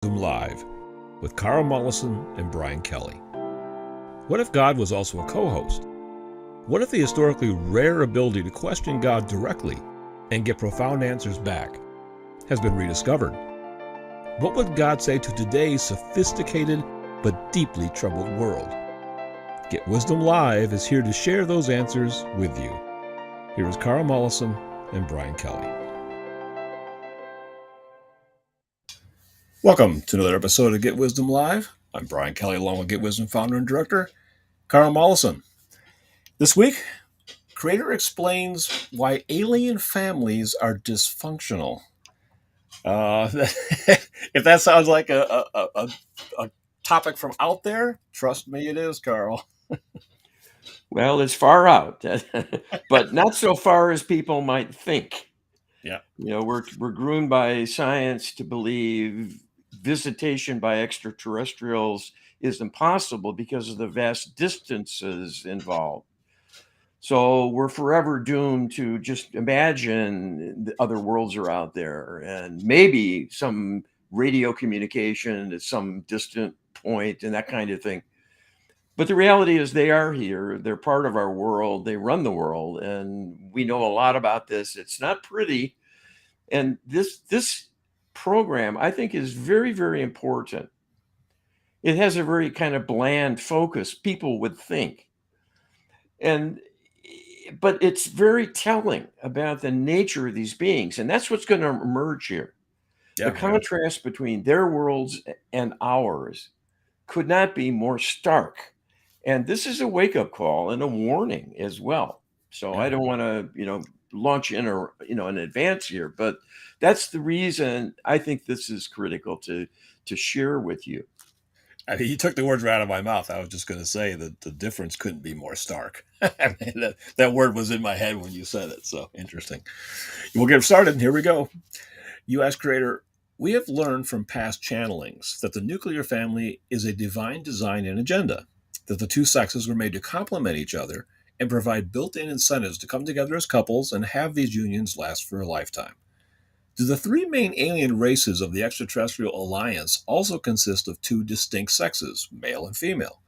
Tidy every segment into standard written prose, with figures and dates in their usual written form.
Live with Carl Mollison and Brian Kelly. What if God was also a co-host? What if the historically rare ability to question God directly and get profound answers back has been rediscovered? What would God say to today's sophisticated but deeply troubled world? Get Wisdom Live is here to share those answers with you. Here is Carl Mollison and Brian Kelly. Welcome to another episode of Get Wisdom Live. I'm Brian Kelly, along with Get Wisdom founder and director, Carl Mollison. This week, Creator explains why alien families are dysfunctional. If that sounds like a topic from out there, trust me, it is, Carl. Well, it's far out, but not so far as people might think. Yeah. We're groomed by science to believe visitation by extraterrestrials is impossible because of the vast distances involved. So we're forever doomed to just imagine the other worlds are out there and maybe some radio communication at some distant point and that kind of thing. But the reality is they are here. They're part of our world. They run the world. And we know a lot about this. It's not pretty. And this program, I think, is very, very important. It has a very kind of bland focus, people would think. But it's very telling about the nature of these beings. And that's what's going to emerge here. The contrast between their worlds and ours could not be more stark. And this is a wake-up call and a warning as well. So I don't want to, launch in or, in advance here, but that's the reason I think this is critical to share with you. I mean, you took the words right out of my mouth. I was just going to say that the difference couldn't be more stark. I mean, that word was in my head when you said it. So interesting. We'll get started. Here we go. U.S. Creator, we have learned from past channelings that the nuclear family is a divine design and agenda, that the two sexes were made to complement each other and provide built-in incentives to come together as couples and have these unions last for a lifetime. Do the three main alien races of the extraterrestrial alliance also consist of two distinct sexes, male and female?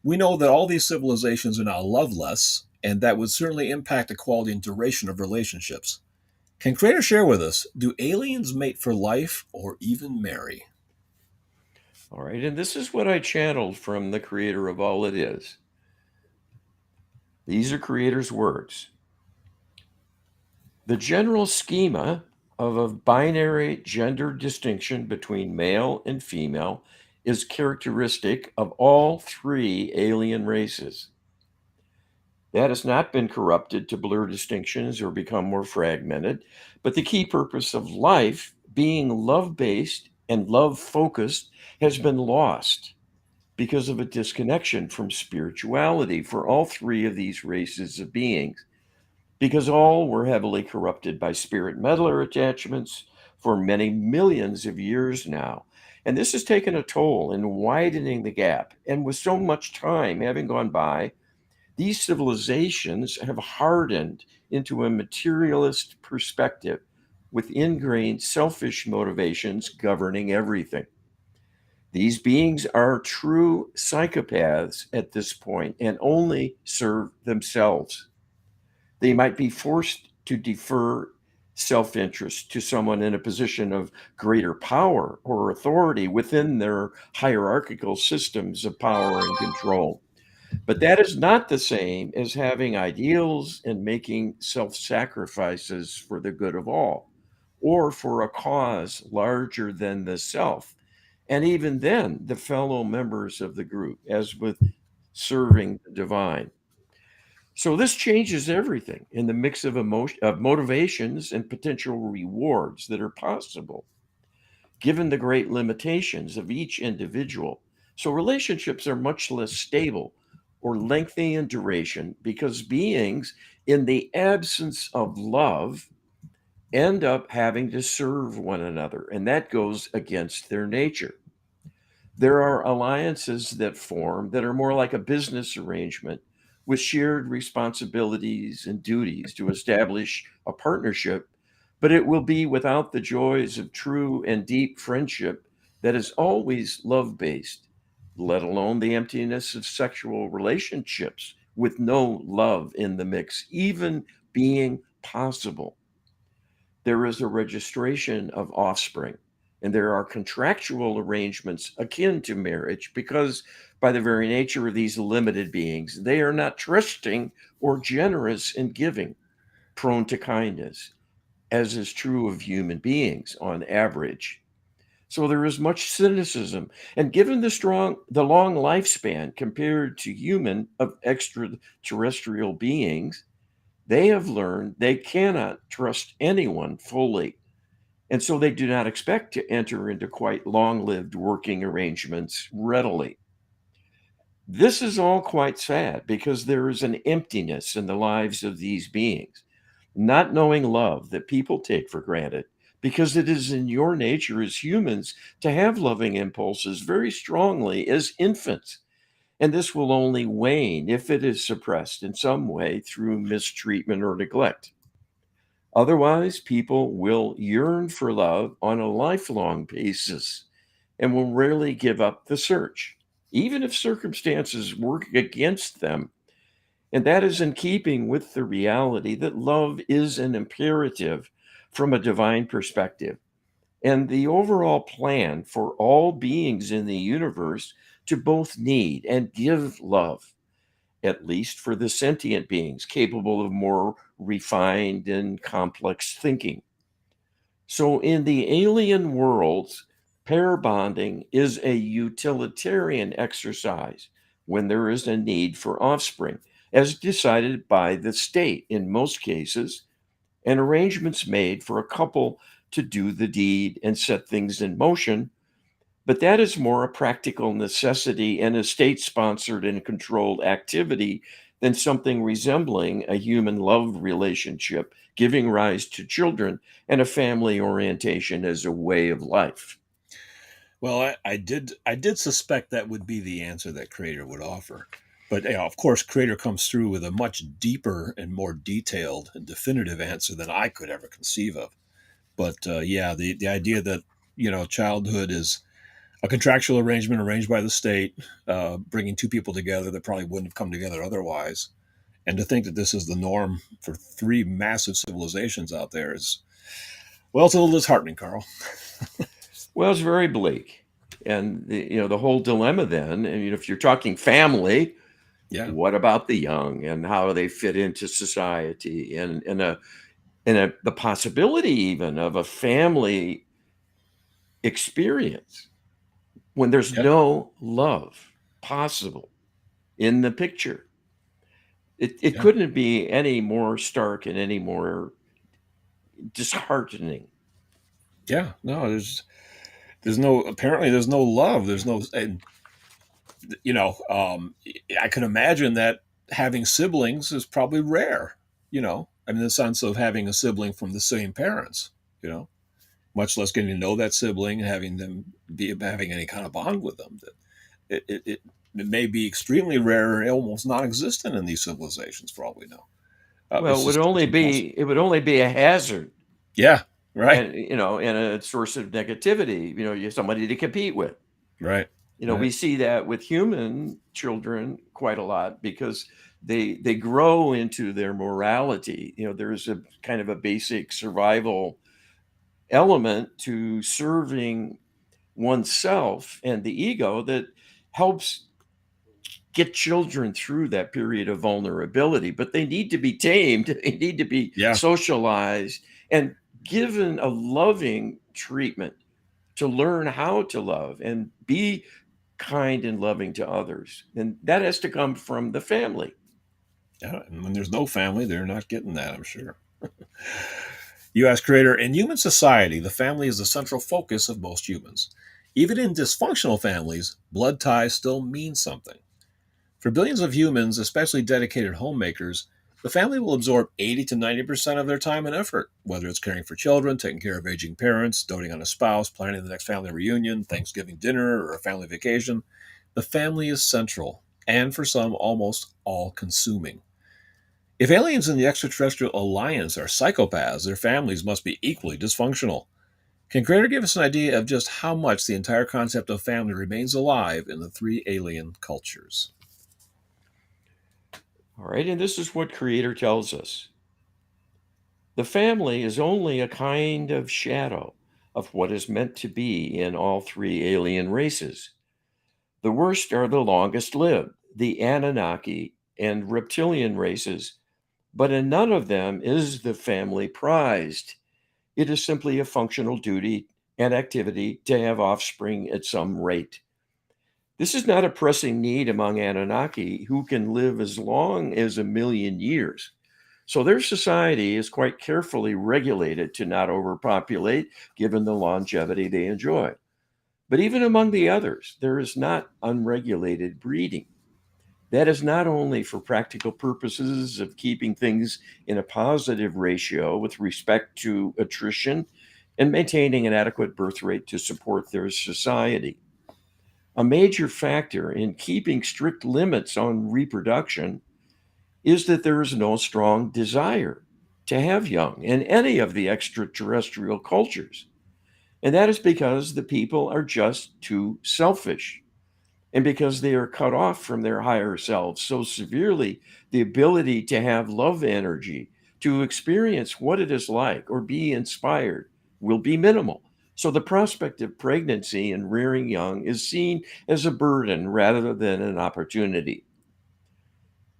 We know that all these civilizations are now loveless, and that would certainly impact the quality and duration of relationships. Can Creator share with us, do aliens mate for life or even marry? All right, and this is what I channeled from the creator of all it is. These are Creator's words. The general schema of a binary gender distinction between male and female is characteristic of all three alien races. That has not been corrupted to blur distinctions or become more fragmented, but the key purpose of life, being love-based and love-focused, has been lost because of a disconnection from spirituality for all three of these races of beings, because all were heavily corrupted by spirit meddler attachments for many millions of years now. And this has taken a toll in widening the gap. And with so much time having gone by, these civilizations have hardened into a materialist perspective with ingrained selfish motivations governing everything. These beings are true psychopaths at this point and only serve themselves. They might be forced to defer self interest to someone in a position of greater power or authority within their hierarchical systems of power and control. But that is not the same as having ideals and making self sacrifices for the good of all or for a cause larger than the self. And even then, the fellow members of the group, as with serving the divine. So this changes everything in the mix of motivations and potential rewards that are possible, given the great limitations of each individual. So relationships are much less stable or lengthy in duration because beings, in the absence of love, end up having to serve one another, and that goes against their nature. There are alliances that form that are more like a business arrangement with shared responsibilities and duties to establish a partnership, but it will be without the joys of true and deep friendship that is always love based, let alone the emptiness of sexual relationships with no love in the mix, even being possible. There is a registration of offspring, and there are contractual arrangements akin to marriage because, by the very nature of these limited beings, they are not trusting or generous in giving, prone to kindness, as is true of human beings on average. So there is much cynicism. And given the long lifespan compared to human of extraterrestrial beings, they have learned they cannot trust anyone fully. And so they do not expect to enter into quite long lived working arrangements readily. This is all quite sad because there is an emptiness in the lives of these beings, not knowing love that people take for granted, because it is in your nature as humans to have loving impulses very strongly as infants. And this will only wane if it is suppressed in some way through mistreatment or neglect. Otherwise, people will yearn for love on a lifelong basis and will rarely give up the search, even if circumstances work against them. And that is in keeping with the reality that love is an imperative from a divine perspective and the overall plan for all beings in the universe to both need and give love, at least for the sentient beings capable of more refined and complex thinking. So, in the alien worlds, pair bonding is a utilitarian exercise when there is a need for offspring, as decided by the state in most cases, and arrangements made for a couple to do the deed and set things in motion. But that is more a practical necessity and a state sponsored and controlled activity than something resembling a human love relationship, giving rise to children and a family orientation as a way of life. Well, I did suspect that would be the answer that Creator would offer. But of course, Creator comes through with a much deeper and more detailed and definitive answer than I could ever conceive of. But yeah, the idea that childhood is a contractual arrangement arranged by the state, bringing two people together that probably wouldn't have come together otherwise, and to think that this is the norm for three massive civilizations out there is, well, it's a little disheartening, Carl. Well, it's very bleak. And the whole dilemma then, and if you're talking family, Yeah, what about the young and how do they fit into society and the possibility even of a family experience when there's yeah, no love possible in the picture. It yeah, couldn't be any more stark and any more disheartening. yeah. No, there's no, apparently there's no love. There's no, and I can imagine that having siblings is probably rare. I mean, the sense of having a sibling from the same parents. You know, much less getting to know that sibling and having them be having any kind of bond with them. It may be extremely rare, almost non-existent in these civilizations, for all we know. Well, It's just it's impossible. it would only be a hazard Yeah, right, and and a source of negativity. You're somebody to compete with. right, right. We see that with human children quite a lot because they grow into their morality. There's a kind of a basic survival element to serving oneself and the ego that helps get children through that period of vulnerability, but they need to be tamed, they need to be Yeah, socialized and given a loving treatment to learn how to love and be kind and loving to others. And that has to come from the family. yeah. And when there's no family, they're not getting that, I'm sure. U.S. Creator, in human society, the family is the central focus of most humans. Even in dysfunctional families, blood ties still mean something. For billions of humans, especially dedicated homemakers, the family will absorb 80 to 90% of their time and effort, whether it's caring for children, taking care of aging parents, doting on a spouse, planning the next family reunion, Thanksgiving dinner, or a family vacation. The family is central, and for some, almost all consuming. If aliens in the extraterrestrial alliance are psychopaths, their families must be equally dysfunctional. Can Creator give us an idea of just how much the entire concept of family remains alive in the three alien cultures? All right, and this is what Creator tells us. The family is only a kind of shadow of what is meant to be in all three alien races. The worst are the longest lived, the Anunnaki and reptilian races, but in none of them is the family prized. It is simply a functional duty and activity to have offspring at some rate. This is not a pressing need among Anunnaki, who can live as long as 1,000,000 years. So their society is quite carefully regulated to not overpopulate, given the longevity they enjoy. But even among the others, there is not unregulated breeding. That is not only for practical purposes of keeping things in a positive ratio with respect to attrition and maintaining an adequate birth rate to support their society. A major factor in keeping strict limits on reproduction is that there is no strong desire to have young in any of the extraterrestrial cultures. And that is because the people are just too selfish, and because they are cut off from their higher selves so severely, the ability to have love energy, to experience what it is like or be inspired, will be minimal. So the prospect of pregnancy and rearing young is seen as a burden rather than an opportunity.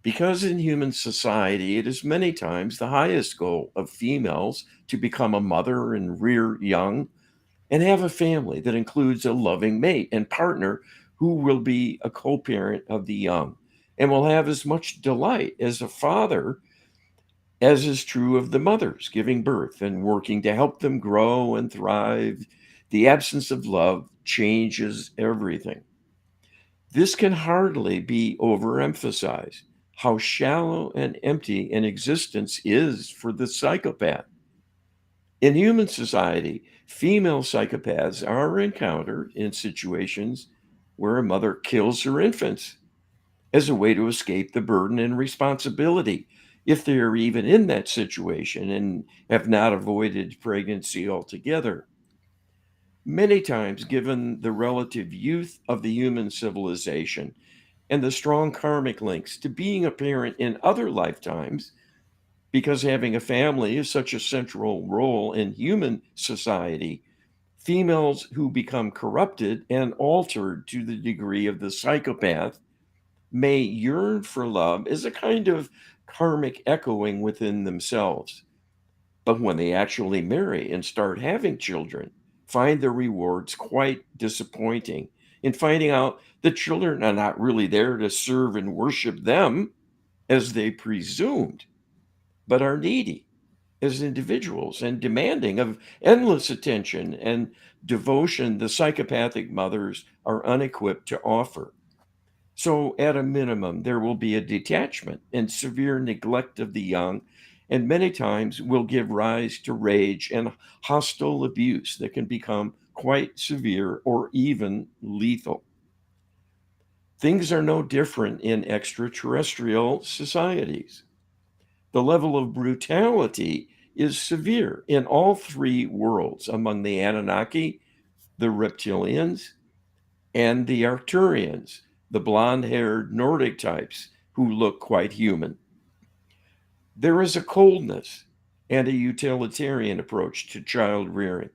Because in human society, it is many times the highest goal of females to become a mother and rear young and have a family that includes a loving mate and partner who will be a co parent of the young and will have as much delight as a father as is true of the mothers giving birth and working to help them grow and thrive. The absence of love changes everything. This can hardly be overemphasized. How shallow and empty an existence is for the psychopath. In human society, female psychopaths are encountered in situations where a mother kills her infants as a way to escape the burden and responsibility, if they are even in that situation and have not avoided pregnancy altogether. Many times, given the relative youth of the human civilization and the strong karmic links to being a parent in other lifetimes, because having a family is such a central role in human society, females who become corrupted and altered to the degree of the psychopath may yearn for love as a kind of karmic echoing within themselves. But when they actually marry and start having children, find the rewards quite disappointing in finding out the children are not really there to serve and worship them as they presumed, but are needy as individuals and demanding of endless attention and devotion the psychopathic mothers are unequipped to offer. So, at a minimum, there will be a detachment and severe neglect of the young, and many times will give rise to rage and hostile abuse that can become quite severe or even lethal. Things are no different in extraterrestrial societies. The level of brutality is severe in all three worlds among the Anunnaki, the reptilians, and the Arcturians, the blonde haired Nordic types who look quite human. There is a coldness and a utilitarian approach to child rearing,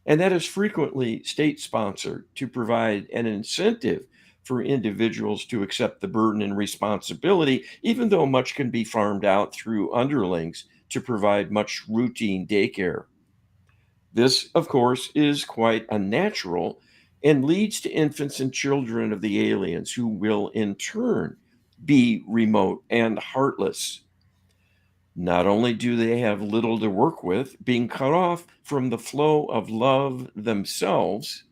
and that is frequently state sponsored to provide an incentive for individuals to accept the burden and responsibility, even though much can be farmed out through underlings to provide much routine daycare. This, of course, is quite unnatural and leads to infants and children of the aliens who will, in turn, be remote and heartless. Not only do they have little to work with, being cut off from the flow of love themselves,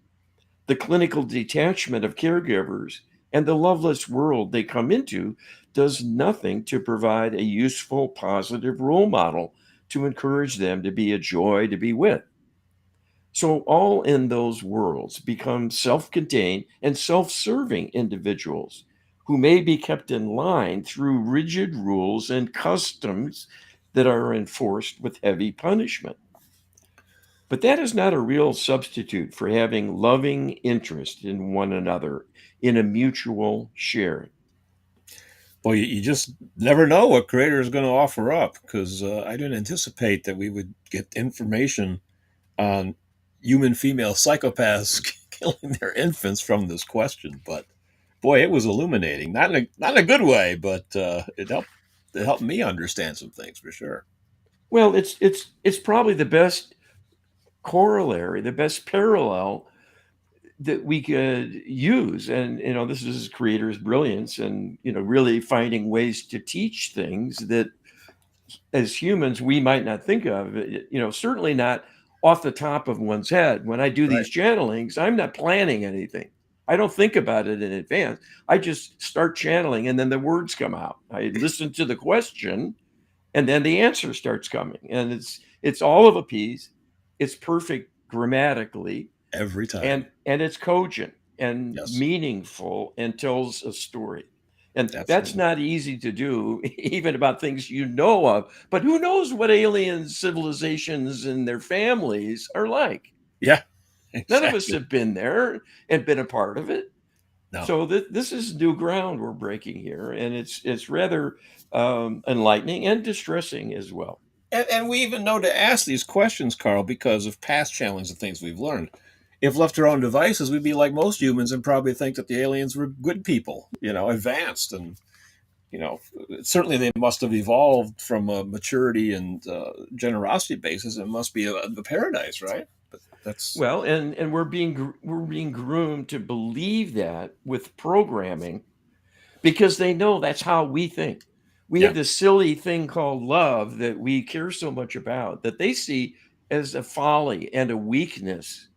the clinical detachment of caregivers, and the loveless world they come into does nothing to provide a useful, positive role model to encourage them to be a joy to be with. So, all in those worlds become self contained and self serving individuals who may be kept in line through rigid rules and customs that are enforced with heavy punishment. But that is not a real substitute for having loving interest in one another in a mutual sharing. Well, you just never know what creator is going to offer up, because I didn't anticipate that we would get information on human female psychopaths killing their infants from this question. But boy, it was illuminating. Not in a good way, but it helped me understand some things for sure. Well, it's probably the best corollary, the best parallel that we could use. And this is creator's brilliance, and really finding ways to teach things that as humans we might not think of. Certainly not off the top of one's head. When I do Right. these channelings, I'm not planning anything. I don't think about it in advance. I just start channeling, and then the words come out. I listen to the question, and then the answer starts coming, and it's all of a piece. It's perfect grammatically, Every time. and it's cogent and Yes, meaningful and tells a story. And that's absolutely. not easy to do, even about things you know of. But who knows what alien civilizations and their families are like? Yeah, None of us exactly. have been there and been a part of it. No. So this is new ground we're breaking here, and it's rather enlightening and distressing as well. And we even know to ask these questions, Carl, because of past challenges and things we've learned. If left to our own devices, we'd be like most humans and probably think that the aliens were good people, advanced. And, certainly they must have evolved from a maturity and generosity basis. It must be a paradise, right? But that's, Well, and we're being groomed to believe that with programming, because they know that's how we think. We have yeah, this silly thing called love that we care so much about, that they see as a folly and a weakness,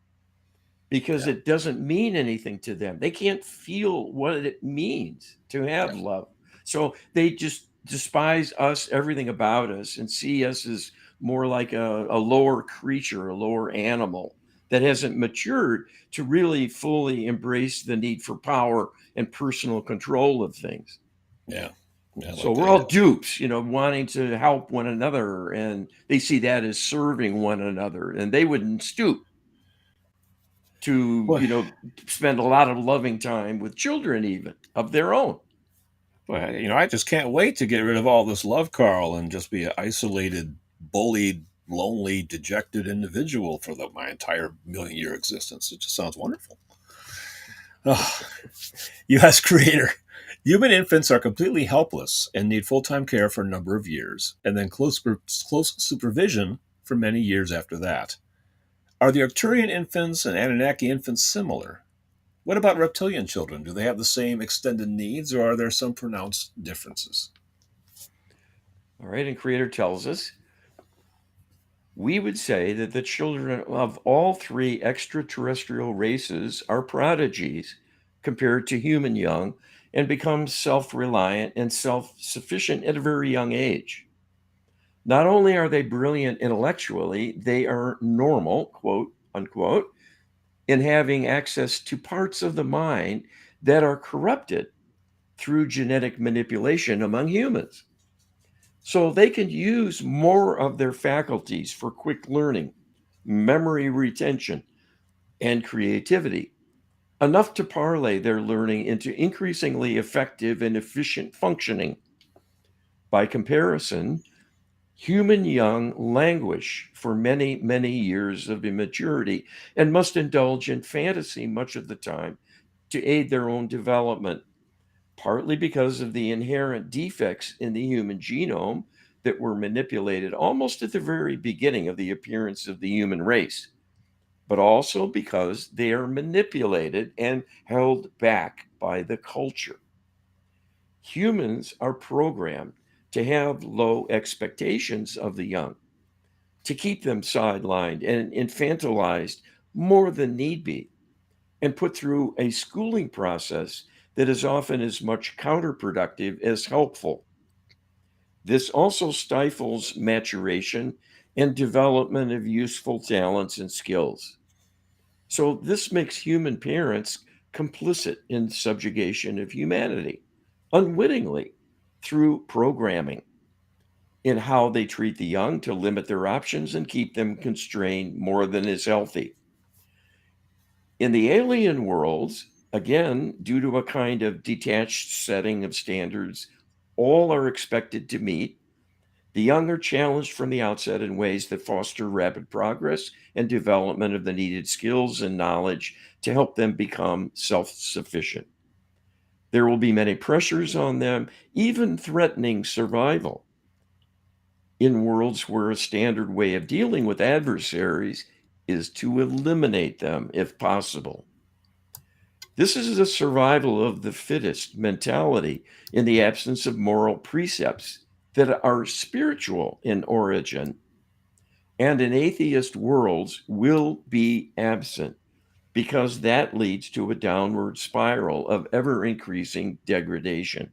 because yeah, it doesn't mean anything to them. They can't feel what it means to yeah, have love. So they just despise us, everything about us, and see us as more like a lower creature, a lower animal that hasn't matured to really fully embrace the need for power and personal control of things. yeah, yeah, So like we're they all have. dupes, wanting to help one another, and they see that as serving one another, and they wouldn't stoop to, Boy, spend a lot of loving time with children, even of their own. I just can't wait to get rid of all this love, Carl, and just be an isolated, bullied, lonely, dejected individual for my entire million-year existence. It just sounds wonderful. Oh, U.S. creator. Human infants are completely helpless and need full time care for a number of years, and then close supervision for many years after that. Are the Arcturian infants and Anunnaki infants similar? What about reptilian children? Do they have the same extended needs, or are there some pronounced differences? All right. And Creator tells us, we would say that the children of all three extraterrestrial races are prodigies compared to human young, and become self reliant and self sufficient at a very young age. Not only are they brilliant intellectually, they are normal, quote unquote, in having access to parts of the mind that are corrupted through genetic manipulation among humans. So they can use more of their faculties for quick learning, memory retention, and creativity, enough to parlay their learning into increasingly effective and efficient functioning. By comparison, human young languish for many, many years of immaturity and must indulge in fantasy much of the time to aid their own development, partly because of the inherent defects in the human genome that were manipulated almost at the very beginning of the appearance of the human race, but also because they are manipulated and held back by the culture. Humans are programmed to have low expectations of the young, to keep them sidelined and infantilized more than need be, and put through a schooling process that is often as much counterproductive as helpful. This also stifles maturation and development of useful talents and skills. So, this makes human parents complicit in subjugation of humanity, unwittingly, through programming. in how they treat the young to limit their options and keep them constrained more than is healthy. In the alien worlds, again, due to a kind of detached setting of standards all are expected to meet, the young are challenged from the outset in ways that foster rapid progress and development of the needed skills and knowledge to help them become self sufficient. There will be many pressures on them, even threatening survival, in worlds where a standard way of dealing with adversaries is to eliminate them if possible. This is a survival of the fittest mentality in the absence of moral precepts that are spiritual in origin, and in atheist worlds will be absent because that leads to a downward spiral of ever increasing degradation.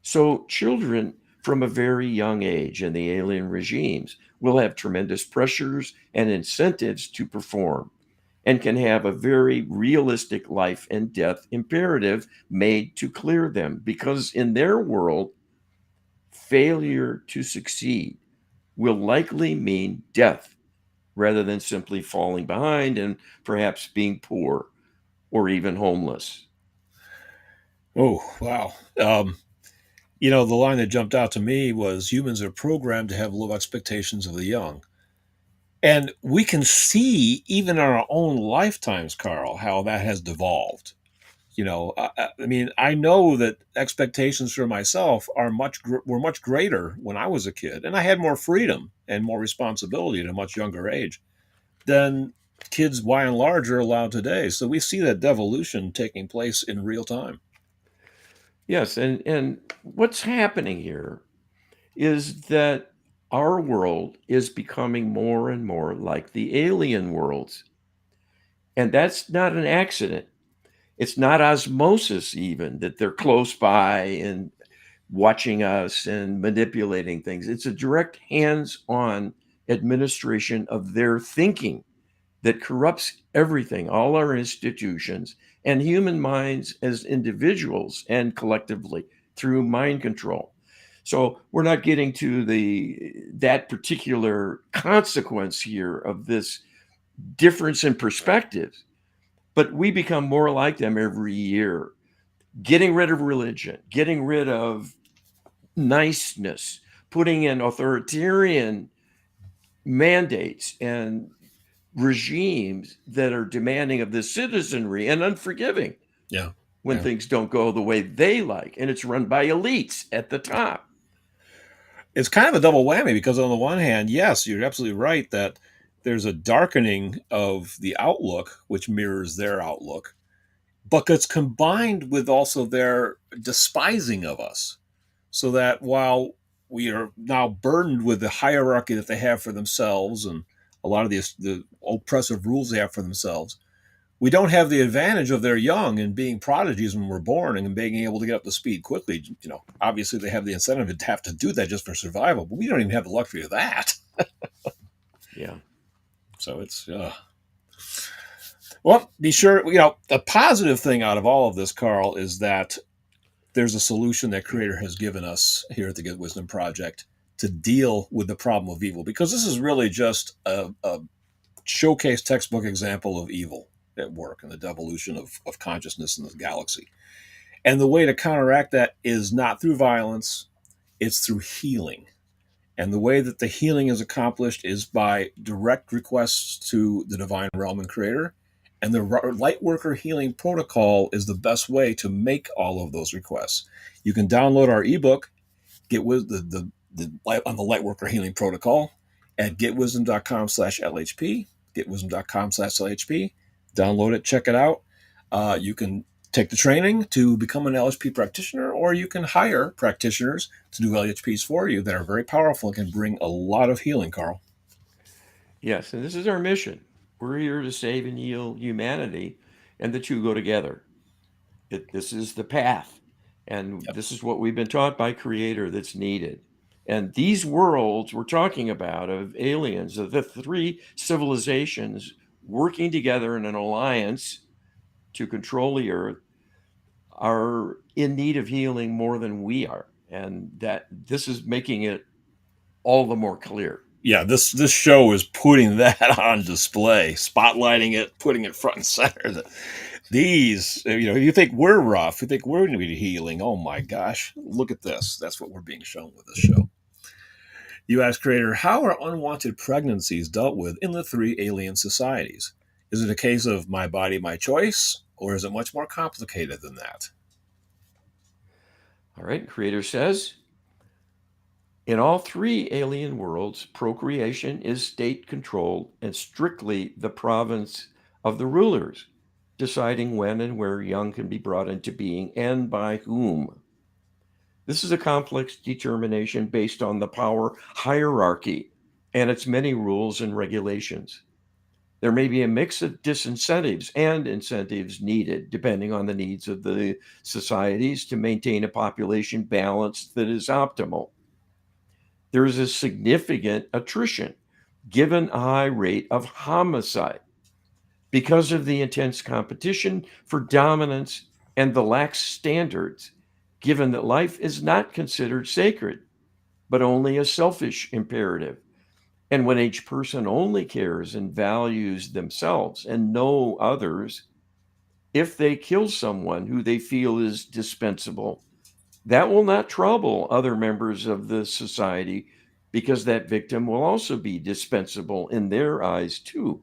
So, children from a very young age in the alien regimes will have tremendous pressures and incentives to perform and can have a very realistic life and death imperative made to clear them because in their world, failure to succeed will likely mean death rather than simply falling behind and perhaps being poor or even homeless. Oh, wow. The line that jumped out to me was humans are programmed to have low expectations of the young. And we can see, even in our own lifetimes, Carl, how that has devolved. I mean, I know that expectations for myself were much greater when I was a kid, and I had more freedom and more responsibility at a much younger age than kids, by and large, are allowed today. So we see that devolution taking place in real time. Yes, and what's happening here is that our world is becoming more and more like the alien worlds. And that's not an accident. It's not osmosis, even that they're close by and watching us and manipulating things. It's a direct hands on administration of their thinking that corrupts everything, all our institutions and human minds as individuals and collectively through mind control. So we're not getting to the that particular consequence here of this difference in perspectives, but we become more like them every year, getting rid of religion, getting rid of niceness, putting in authoritarian mandates and regimes that are demanding of the citizenry and unforgiving Yeah. when Yeah. things don't go the way they like. And it's run by elites at the top. It's kind of a double whammy because, on the one hand, yes, you're absolutely right that there's a darkening of the outlook, which mirrors their outlook, but it's combined with also their despising of us. So that while we are now burdened with the hierarchy that they have for themselves and a lot of the oppressive rules they have for themselves, we don't have the advantage of their young and being prodigies when we're born and being able to get up to speed quickly. Obviously they have the incentive to have to do that just for survival, but we don't even have the luxury of that. Yeah. So it's well, be sure the positive thing out of all of this, Carl, is that there's a solution that Creator has given us here at the Get Wisdom Project to deal with the problem of evil, because this is really just a showcase textbook example of evil at work and the devolution of consciousness in the galaxy. And the way to counteract that is not through violence, it's through healing. And the way that the healing is accomplished is by direct requests to the divine realm and creator. And the Lightworker Healing Protocol is the best way to make all of those requests. You can download our ebook, Get with the on the Lightworker Healing Protocol at getwisdom.com/LHP, getwisdom.com/LHP. Download it, check it out. You can take the training to become an LHP practitioner, or you can hire practitioners to do LHPs for you that are very powerful and can bring a lot of healing, Carl. Yes. And this is our mission. We're here to save and heal humanity, and the two go together. This is the path. And Yep. this is what we've been taught by Creator that's needed. And these worlds we're talking about of aliens, of the three civilizations working together in an alliance to control the earth, are in need of healing more than we are. And that this is making it all the more clear. Yeah, this show is putting that on display, spotlighting it, putting it front and center. That these, you think we're rough, you think we're going to be healing. Oh my gosh, look at this. That's what we're being shown with this show. You ask creator, how are unwanted pregnancies dealt with in the three alien societies? Is it a case of my body, my choice, or is it much more complicated than that? All right, creator says, in all three alien worlds, procreation is state controlled and strictly the province of the rulers, deciding when and where young can be brought into being and by whom. This is a complex determination based on the power hierarchy and its many rules and regulations. There may be a mix of disincentives and incentives needed, depending on the needs of the societies, to maintain a population balance that is optimal. There is a significant attrition, given a high rate of homicide, because of the intense competition for dominance and the lax standards, given that life is not considered sacred, but only a selfish imperative. And when each person only cares and values themselves and no others, if they kill someone who they feel is dispensable, that will not trouble other members of the society because that victim will also be dispensable in their eyes too.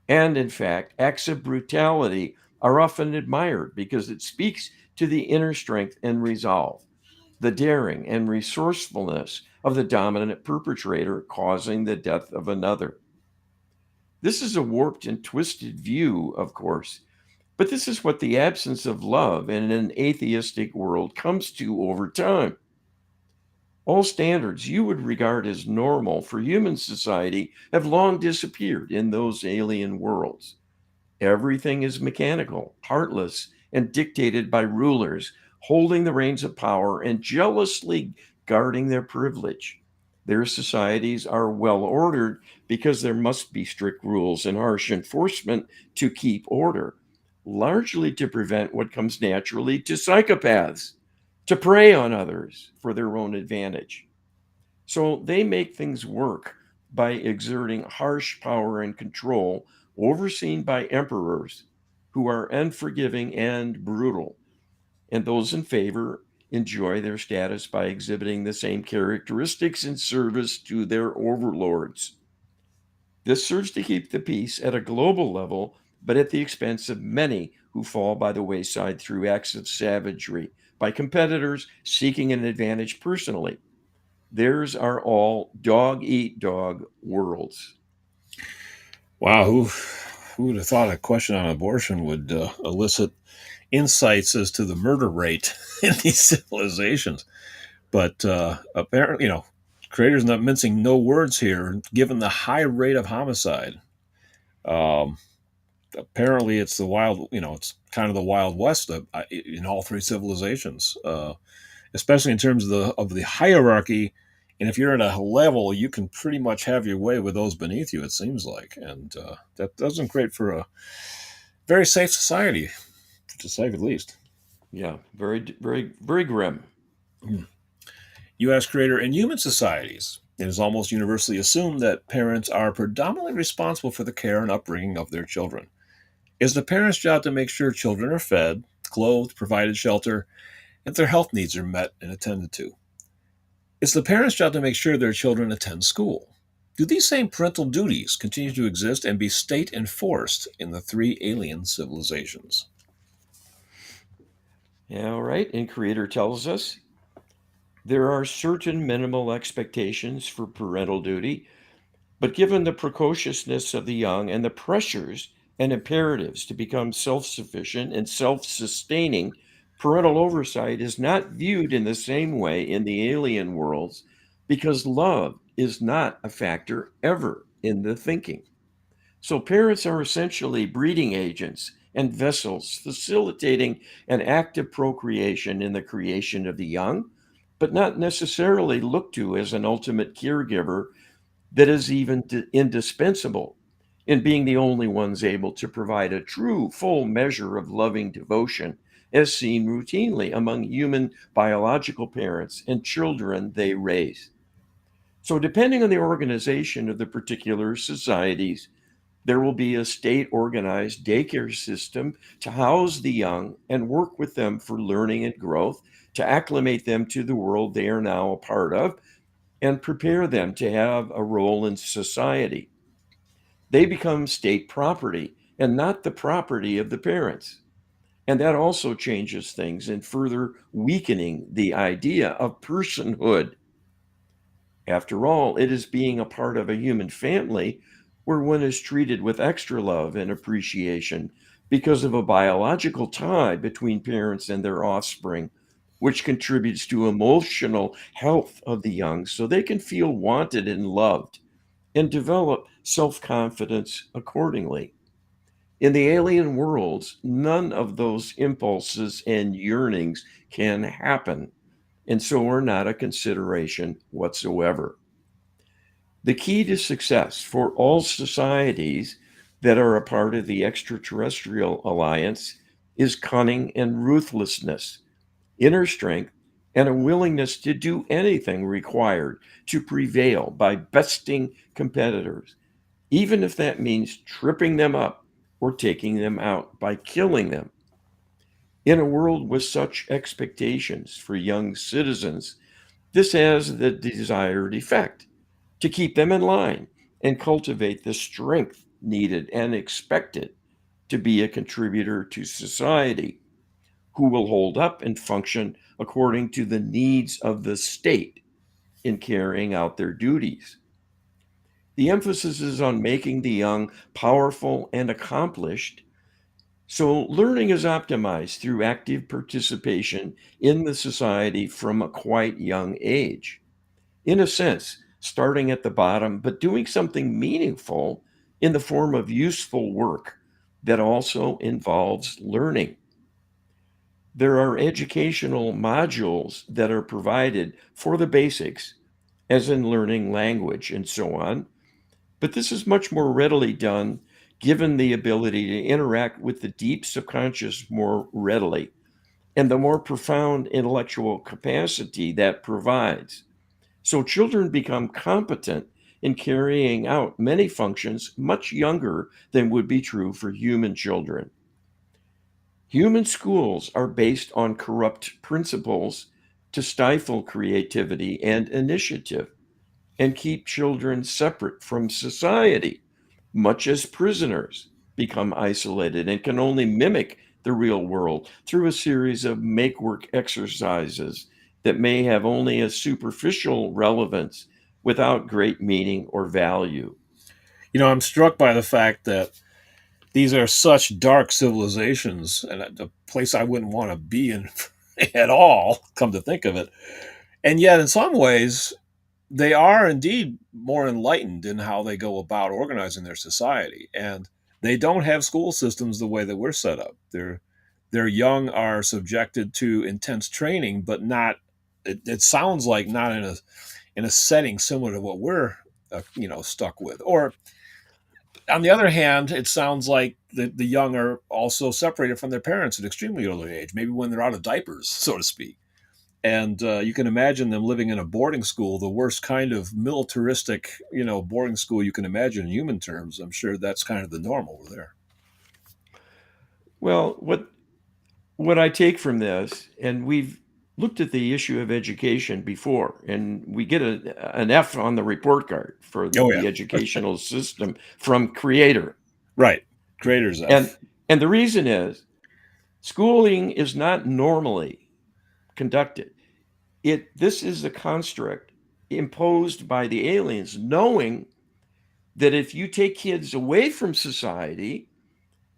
And in fact, acts of brutality are often admired because it speaks to the inner strength and resolve, the daring and resourcefulness of the dominant perpetrator causing the death of another. This is a warped and twisted view, of course, but this is what the absence of love in an atheistic world comes to over time. All standards you would regard as normal for human society have long disappeared in those alien worlds. Everything is mechanical, heartless, and dictated by rulers holding the reins of power and jealously guarding their privilege. Their societies are well ordered because there must be strict rules and harsh enforcement to keep order, largely to prevent what comes naturally to psychopaths to prey on others for their own advantage. So they make things work by exerting harsh power and control, overseen by emperors who are unforgiving and brutal. And those in favor enjoy their status by exhibiting the same characteristics in service to their overlords. This serves to keep the peace at a global level, but at the expense of many who fall by the wayside through acts of savagery by competitors seeking an advantage personally. Theirs are all dog eat dog worlds. Wow, who would have thought a question on abortion would elicit insights as to the murder rate in these civilizations? But apparently, creator's not mincing no words here. Given the high rate of homicide, um, apparently it's the wild. It's kind of the wild west in all three civilizations, especially in terms of the hierarchy. And if you're at a level, you can pretty much have your way with those beneath you. It seems like, and that doesn't create for a very safe society, to say the least. Yeah, very, very, very grim. U.S. creator in human societies, it is almost universally assumed that parents are predominantly responsible for the care and upbringing of their children. It is the parents' job to make sure children are fed, clothed, provided shelter, and their health needs are met and attended to. It's the parents' job to make sure their children attend school. Do these same parental duties continue to exist and be state enforced in the three alien civilizations? Yeah, all right. And Creator tells us there are certain minimal expectations for parental duty, but given the precociousness of the young and the pressures and imperatives to become self sufficient and self sustaining, parental oversight is not viewed in the same way in the alien worlds because love is not a factor ever in the thinking. So parents are essentially breeding agents and vessels facilitating an active procreation in the creation of the young, but not necessarily looked to as an ultimate caregiver that is even indispensable in being the only ones able to provide a true full measure of loving devotion as seen routinely among human biological parents and children they raise. So, depending on the organization of the particular societies, there will be a state organized daycare system to house the young and work with them for learning and growth, to acclimate them to the world they are now a part of, and prepare them to have a role in society. They become state property and not the property of the parents. And that also changes things in further weakening the idea of personhood. After all, it is being a part of a human family where one is treated with extra love and appreciation because of a biological tie between parents and their offspring, which contributes to emotional health of the young so they can feel wanted and loved and develop self confidence accordingly. In the alien worlds, none of those impulses and yearnings can happen, and so are not a consideration whatsoever. The key to success for all societies that are a part of the extraterrestrial alliance is cunning and ruthlessness, inner strength, and a willingness to do anything required to prevail by besting competitors, even if that means tripping them up or taking them out by killing them. In a world with such expectations for young citizens, this has the desired effect to keep them in line and cultivate the strength needed and expected to be a contributor to society, who will hold up and function according to the needs of the state in carrying out their duties. The emphasis is on making the young powerful and accomplished. So, learning is optimized through active participation in the society from a quite young age. In a sense, starting at the bottom, but doing something meaningful in the form of useful work that also involves learning. There are educational modules that are provided for the basics, as in learning language and so on, but this is much more readily done given the ability to interact with the deep subconscious more readily and the more profound intellectual capacity that provides. So children become competent in carrying out many functions much younger than would be true for human children. Human schools are based on corrupt principles to stifle creativity and initiative and keep children separate from society, much as prisoners become isolated and can only mimic the real world through a series of make work exercises that may have only a superficial relevance without great meaning or value. I'm struck by the fact that these are such dark civilizations and a place I wouldn't want to be in at all, come to think of it. And yet, in some ways, they are indeed more enlightened in how they go about organizing their society. And they don't have school systems the way that we're set up. Their young are subjected to intense training, but not. It sounds like not in a setting similar to what we're stuck with. Or on the other hand, it sounds like the young are also separated from their parents at extremely early age, maybe when they're out of diapers, so to speak. And you can imagine them living in a boarding school, the worst kind of militaristic, boarding school you can imagine in human terms. I'm sure that's kind of the norm over there. Well, what I take from this, and we've looked at the issue of education before, and we get an F on the report card for Oh yeah, the educational system from Creator. right. Creators And F. and the reason is schooling is not normally conducted. This is a construct imposed by the aliens, knowing that if you take kids away from society,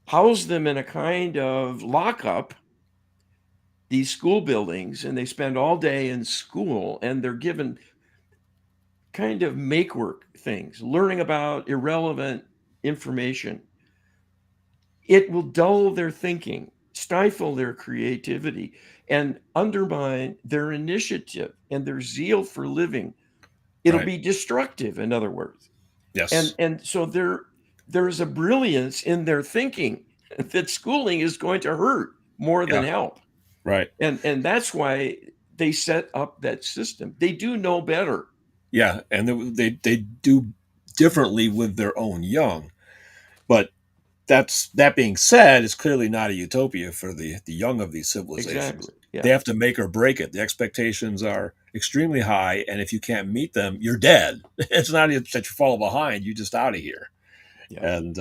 house them in a kind of lockup, these school buildings, and they spend all day in school and they're given kind of make work things, learning about irrelevant information, it will dull their thinking, stifle their creativity, and undermine their initiative and their zeal for living. It'll Right. be destructive, in other words. And Yes. and so there's a brilliance in their thinking that schooling is going to hurt more than Yeah. help. Right. And that's why they set up that system. They do know better. Yeah, and they do differently with their own young. But that being said, it's clearly not a utopia for the young of these civilizations. Exactly. They Yeah. have to make or break it. The expectations are extremely high, and if you can't meet them, you're dead. It's not that you fall behind; you're just out of here. Yeah. And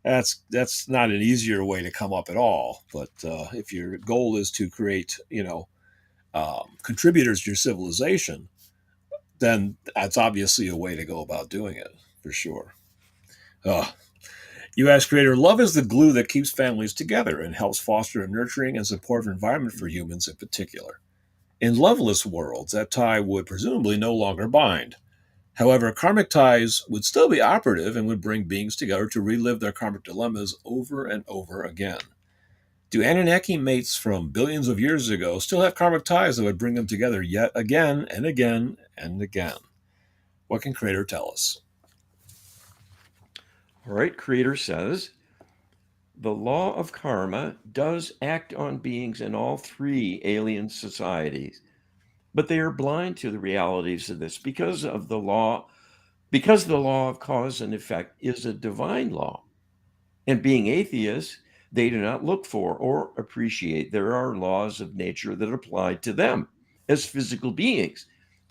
that's not an easier way to come up at all. But if your goal is to create, contributors to your civilization, then that's obviously a way to go about doing it for sure. Uh, U.S. creator, love is the glue that keeps families together and helps foster a nurturing and supportive environment for humans in particular. In loveless worlds, that tie would presumably no longer bind. However, karmic ties would still be operative and would bring beings together to relive their karmic dilemmas over and over again. Do Anunnaki mates from billions of years ago still have karmic ties that would bring them together yet again and again and again? What can Creator tell us? All right. Creator says the law of karma does act on beings in all three alien societies, but they are blind to the realities of this because the law of cause and effect is a divine law. And being atheists, they do not look for or appreciate there are laws of nature that apply to them as physical beings,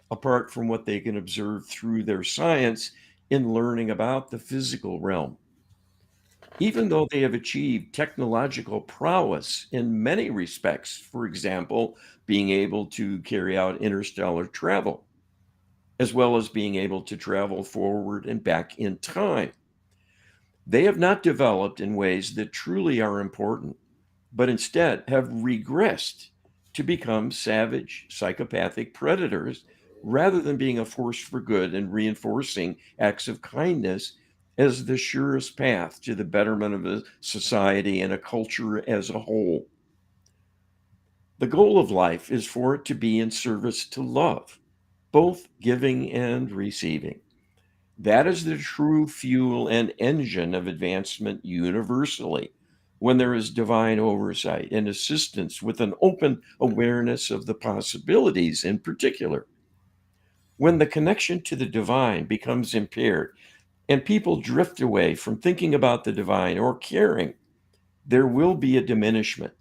apart from what they can observe through their science in learning about the physical realm. Even though they have achieved technological prowess in many respects, for example, being able to carry out interstellar travel, as well as being able to travel forward and back in time, they have not developed in ways that truly are important, but instead have regressed to become savage, psychopathic predators rather than being a force for good and reinforcing acts of kindness as the surest path to the betterment of a society and a culture as a whole. The goal of life is for it to be in service to love, both giving and receiving. That is the true fuel and engine of advancement universally. When there is divine oversight and assistance with an open awareness of the possibilities in particular. When the connection to the divine becomes impaired and people drift away from thinking about the divine or caring, there will be a diminishment.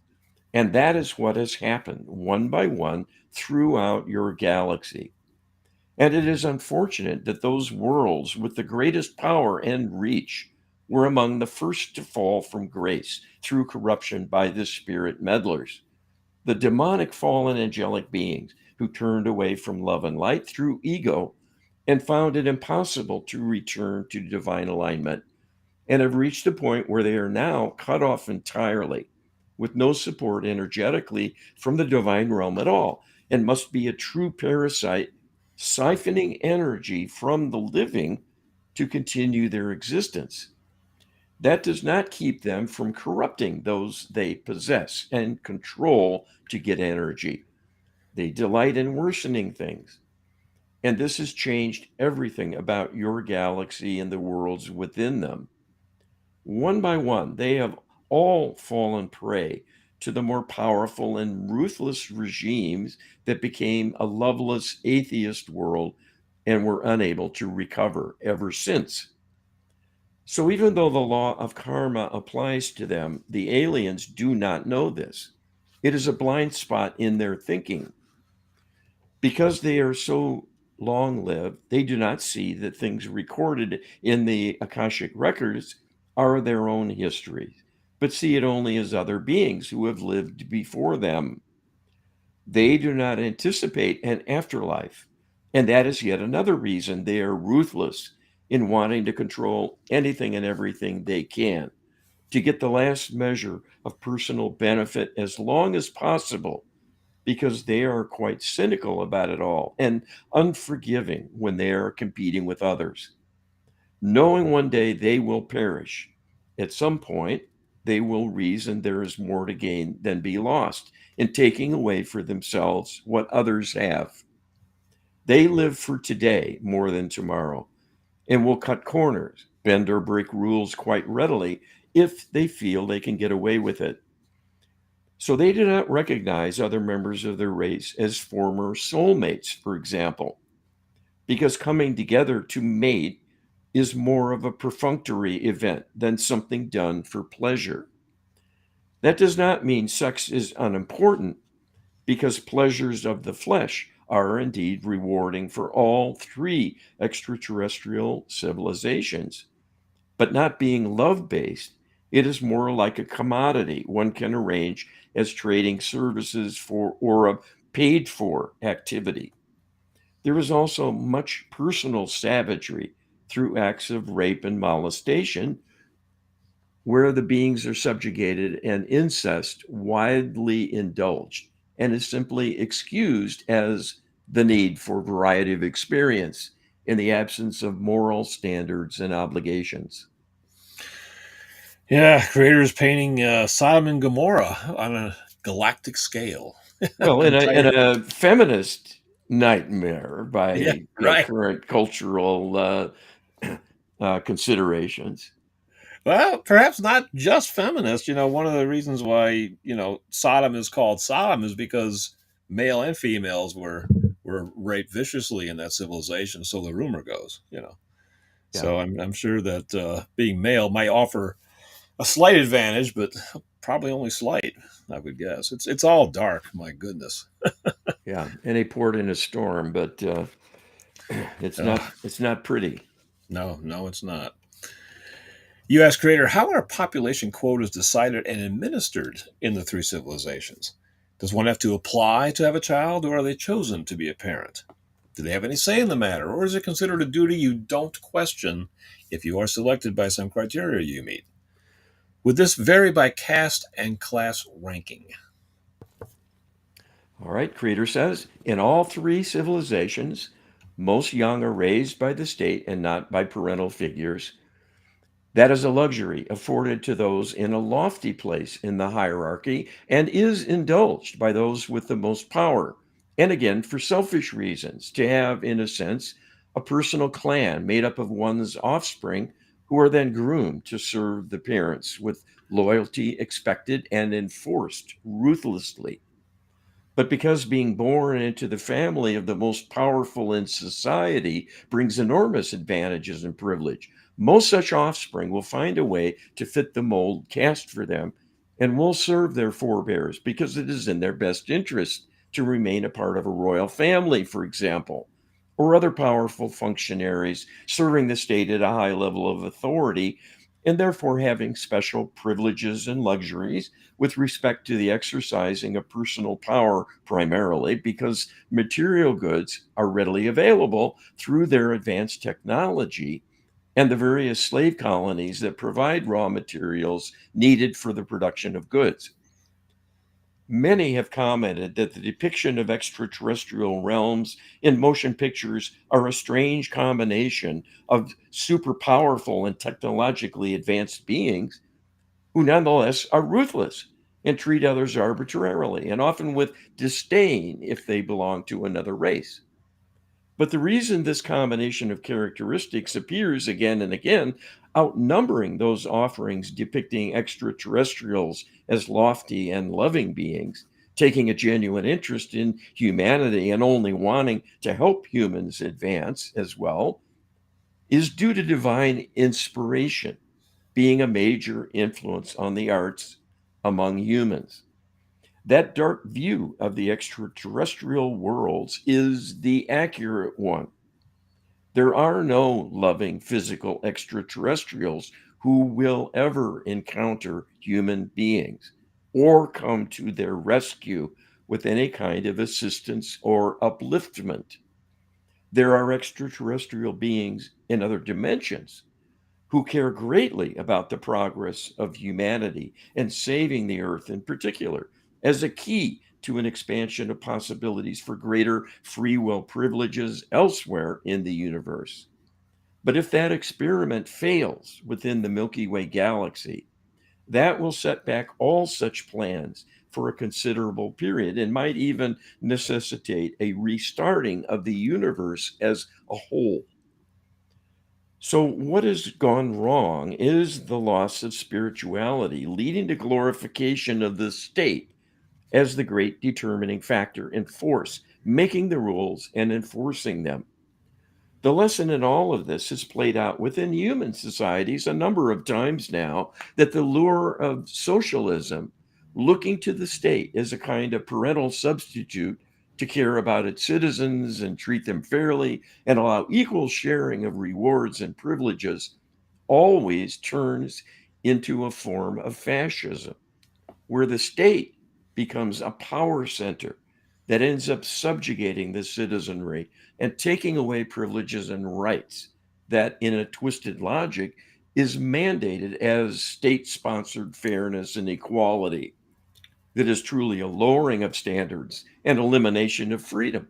And that is what has happened one by one throughout your galaxy. And it is unfortunate that those worlds with the greatest power and reach were among the first to fall from grace through corruption by the spirit meddlers, the demonic fallen angelic beings who turned away from love and light through ego and found it impossible to return to divine alignment and have reached a point where they are now cut off entirely with no support energetically from the divine realm at all and must be a true parasite siphoning energy from the living to continue their existence. That does not keep them from corrupting those they possess and control to get energy. They delight in worsening things. And this has changed everything about your galaxy and the worlds within them. One by one, they have all fallen prey to the more powerful and ruthless regimes that became a loveless atheist world and were unable to recover ever since. So, even though the law of karma applies to them, the aliens do not know this. It is a blind spot in their thinking. Because they are so long lived, they do not see that things recorded in the Akashic records are their own histories, but see it only as other beings who have lived before them. They do not anticipate an afterlife. And that is yet another reason they are ruthless in wanting to control anything and everything they can to get the last measure of personal benefit as long as possible because they are quite cynical about it all and unforgiving when they are competing with others. Knowing one day they will perish, at some point, they will reason there is more to gain than be lost in taking away for themselves what others have. They live for today more than tomorrow and will cut corners, bend or break rules quite readily if they feel they can get away with it. So they do not recognize other members of their race as former soulmates, for example. because coming together to mate is more of a perfunctory event than something done for pleasure. That does not mean sex is unimportant, because pleasures of the flesh are indeed rewarding for all three extraterrestrial civilizations. But not being love based, it is more like a commodity one can arrange as trading services for or a paid for activity. There is also much personal savagery through acts of rape and molestation, where the beings are subjugated and incest widely indulged and is simply excused as the need for variety of experience in the absence of moral standards and obligations. Yeah, creators painting Sodom and Gomorrah on a galactic scale. Well, in Entire, a feminist nightmare yeah, by right. current cultural considerations. Well, perhaps not just feminists. One of the reasons why Sodom is called Sodom is because male and females were raped viciously in that civilization. So the rumor goes. Yeah. So I'm sure that being male might offer a slight advantage, but probably only slight. I would guess it's all dark. My goodness. Yeah, and a port in a storm, but Uh, it's not pretty. no, no, it's not. You ask creator, how are population quotas decided and administered in the three civilizations? Does one have to apply to have a child, or are they chosen to be a parent? Do they have any say in the matter, or is it considered a duty you don't question if you are selected by some criteria you meet? Would this vary by caste and class ranking? All right, Creator says in all three civilizations, most young are raised by the state and not by parental figures. That is a luxury afforded to those in a lofty place in the hierarchy and is indulged by those with the most power. And again, for selfish reasons, to have, in a sense, a personal clan made up of one's offspring who are then groomed to serve the parents with loyalty expected and enforced ruthlessly. But because being born into the family of the most powerful in society brings enormous advantages and privilege, most such offspring will find a way to fit the mold cast for them and will serve their forebears because it is in their best interest to remain a part of a royal family, for example, or other powerful functionaries serving the state at a high level of authority and therefore having special privileges and luxuries with respect to the exercising of personal power, primarily because material goods are readily available through their advanced technology and the various slave colonies that provide raw materials needed for the production of goods. Many have commented that the depiction of extraterrestrial realms in motion pictures are a strange combination of super powerful and technologically advanced beings who nonetheless are ruthless and treat others arbitrarily and often with disdain if they belong to another race. But the reason this combination of characteristics appears again and again, outnumbering those offerings depicting extraterrestrials as lofty and loving beings, taking a genuine interest in humanity and only wanting to help humans advance as well, is due to divine inspiration being a major influence on the arts among humans. That dark view of the extraterrestrial worlds is the accurate one. There are no loving physical extraterrestrials who will ever encounter human beings or come to their rescue with any kind of assistance or upliftment. There are extraterrestrial beings in other dimensions who care greatly about the progress of humanity and saving the earth in particular as a key to an expansion of possibilities for greater free will privileges elsewhere in the universe. But if that experiment fails within the Milky Way galaxy, that will set back all such plans for a considerable period and might even necessitate a restarting of the universe as a whole. So, what has gone wrong is the loss of spirituality, leading to glorification of the state as the great determining factor in force, making the rules and enforcing them. The lesson in all of this has played out within human societies a number of times now, that the lure of socialism, looking to the state as a kind of parental substitute to care about its citizens and treat them fairly and allow equal sharing of rewards and privileges, always turns into a form of fascism, where the state becomes a power center that ends up subjugating the citizenry and taking away privileges and rights that, in a twisted logic, is mandated as state sponsored fairness and equality, that is truly a lowering of standards and elimination of freedom,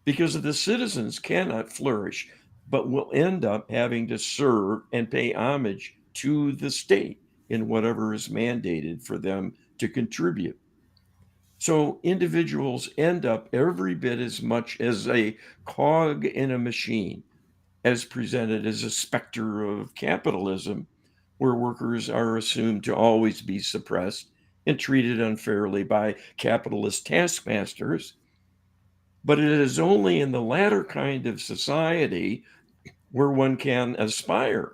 because the citizens cannot flourish but will end up having to serve and pay homage to the state in whatever is mandated for them to contribute. So individuals end up every bit as much as a cog in a machine, as presented as a specter of capitalism, where workers are assumed to always be suppressed and treated unfairly by capitalist taskmasters. But it is only in the latter kind of society where one can aspire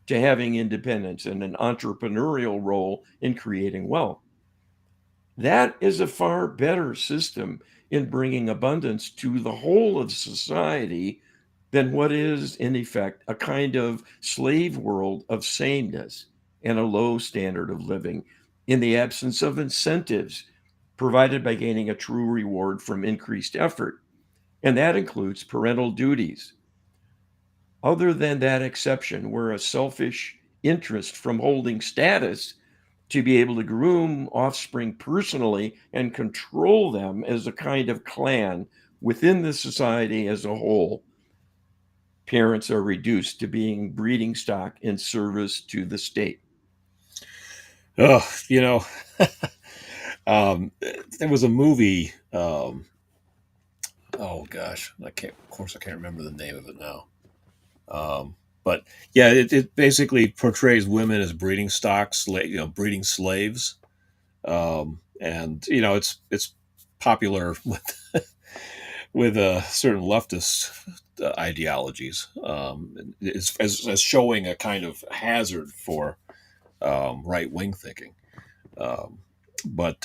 to having independence and an entrepreneurial role in creating wealth. That is a far better system in bringing abundance to the whole of society than what is, in effect, a kind of slave world of sameness and a low standard of living in the absence of incentives provided by gaining a true reward from increased effort. And that includes parental duties. Other than that exception, where a selfish interest from holding status to be able to groom offspring personally and control them as a kind of clan within the society as a whole, parents are reduced to being breeding stock in service to the state. Oh, you know, there was a movie. Oh gosh, I can't. Of course, I can't remember the name of it now. But yeah, it basically portrays women as breeding stock, breeding slaves. And it's popular with certain leftist ideologies, as showing a kind of hazard for right wing thinking. Um, but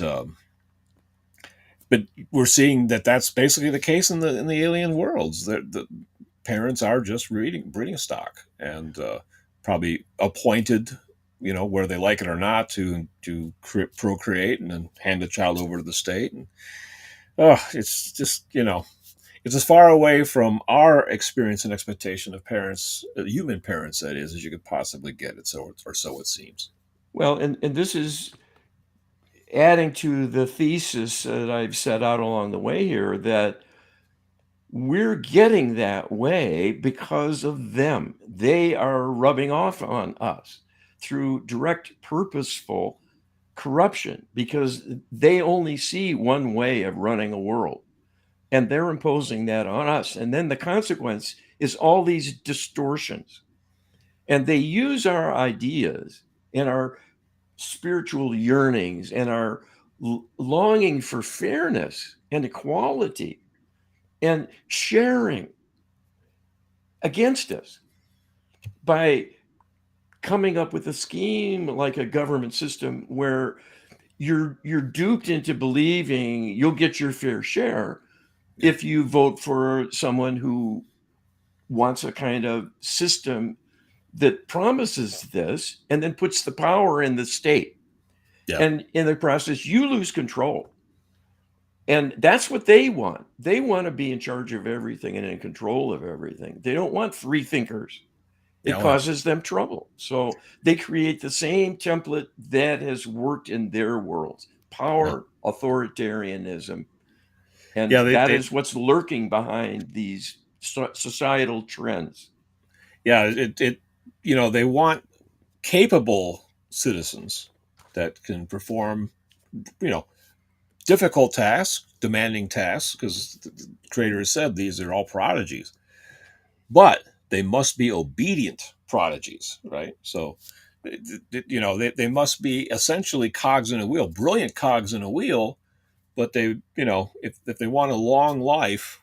but we're seeing that that's basically the case in the alien worlds. The parents are just breeding stock, and probably appointed, where they like it or not, to procreate and then hand the child over to the state. And it's just it's as far away from our experience and expectation of parents, human parents, that is, as you could possibly get it. So, or so it seems. Well, and this is adding to the thesis that I've set out along the way here, that we're getting that way because of them. They are rubbing off on us through direct, purposeful corruption, because they only see one way of running a world and they're imposing that on us. And then the consequence is all these distortions. And they use our ideas and our spiritual yearnings and our longing for fairness and equality and sharing against us by coming up with a scheme like a government system where you're duped into believing you'll get your fair share Yeah, if you vote for someone who wants a kind of system that promises this and then puts the power in the state. yeah, And in the process, you lose control. And that's what they want. They want to be in charge of everything and in control of everything. They don't want free thinkers. yeah. It Oh, yeah, causes them trouble. So they create the same template that has worked in their worlds: yeah. power, authoritarianism. And Yeah, that is what's lurking behind these societal trends. yeah. They want capable citizens that can perform, you know, difficult tasks, demanding tasks, because the creator has said these are all prodigies, but they must be obedient prodigies, right? So, they must be essentially cogs in a wheel, brilliant cogs in a wheel, but if they want a long life,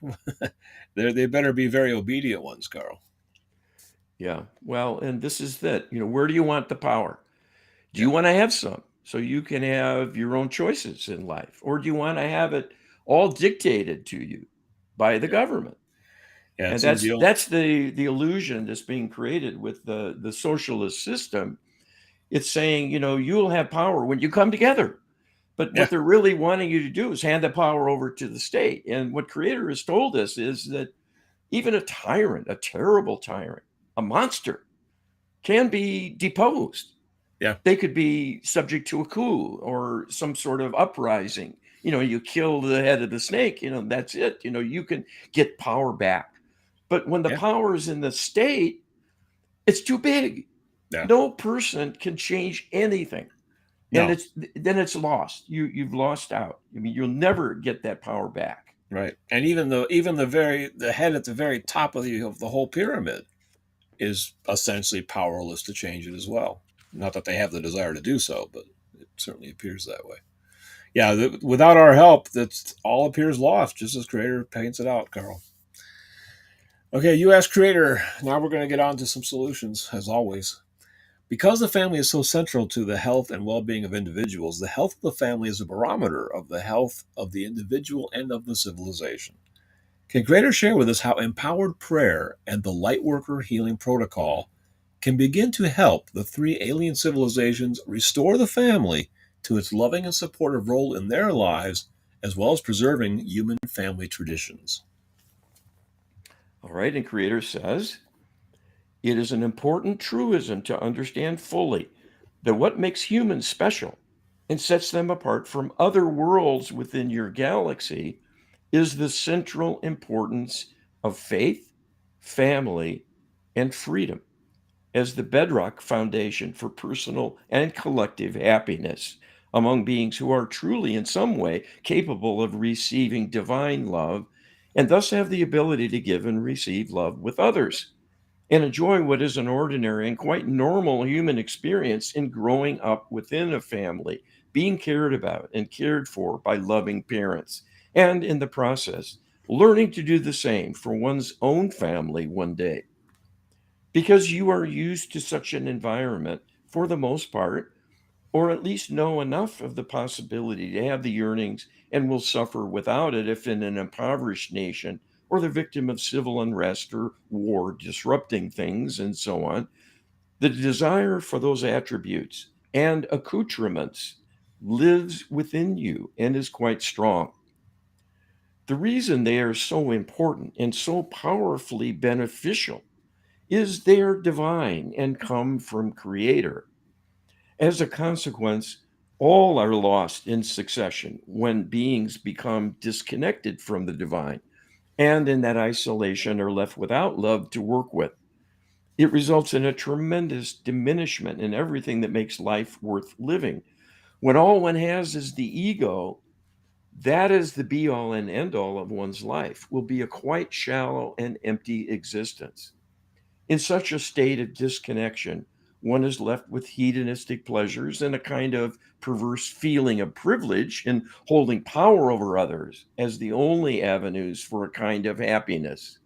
they better be very obedient ones, Carl. Yeah. Well, and this is that, where do you want the power? Do Yeah, you want to have some so you can have your own choices in life? Or do you want to have it all dictated to you by the yeah, government? yeah. It And seems that's the only. that's the illusion that's being created with the socialist system. It's saying, you'll have power when you come together. But Yeah, what they're really wanting you to do is hand the power over to the state. And what Creator has told us is that even a tyrant, a terrible tyrant, a monster, can be deposed. yeah, They could be subject to a coup or some sort of uprising. You kill the head of the snake, that's it. You can get power back. But when the yeah, power is in the state, it's too big. yeah. No person can change anything. And No, it's lost. You've lost out. I mean, you'll never get that power back. right. And even the head at the very top of the whole pyramid is essentially powerless to change it as well. Not that they have the desire to do so, but it certainly appears that way. Yeah, without our help, that all appears lost, just as Creator paints it out, Carl. Okay, you asked Creator. Now we're going to get on to some solutions, as always. Because the family is so central to the health and well being of individuals, the health of the family is a barometer of the health of the individual and of the civilization. Can Creator share with us how empowered prayer and the Lightworker healing protocol can begin to help the three alien civilizations restore the family to its loving and supportive role in their lives, as well as preserving human family traditions? All right. And Creator says, it is an important truism to understand fully that what makes humans special and sets them apart from other worlds within your galaxy is the central importance of faith, family, and freedom as the bedrock foundation for personal and collective happiness among beings who are truly, in some way, capable of receiving divine love and thus have the ability to give and receive love with others and enjoy what is an ordinary and quite normal human experience in growing up within a family, being cared about and cared for by loving parents, and in the process, learning to do the same for one's own family one day. Because you are used to such an environment for the most part, or at least know enough of the possibility to have the yearnings and will suffer without it if in an impoverished nation or the victim of civil unrest or war disrupting things and so on. The desire for those attributes and accoutrements lives within you and is quite strong. The reason they are so important and so powerfully beneficial is they are divine and come from Creator. As a consequence, all are lost in succession when beings become disconnected from the divine and in that isolation are left without love to work with. It results in a tremendous diminishment in everything that makes life worth living. When all one has is the ego, that is the be all and end all of one's life, will be a quite shallow and empty existence. In such a state of disconnection, one is left with hedonistic pleasures and a kind of perverse feeling of privilege in holding power over others as the only avenues for a kind of happiness.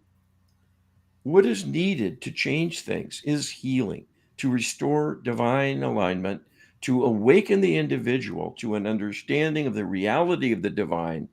What is needed to change things is healing, to restore divine alignment, to awaken the individual to an understanding of the reality of the divine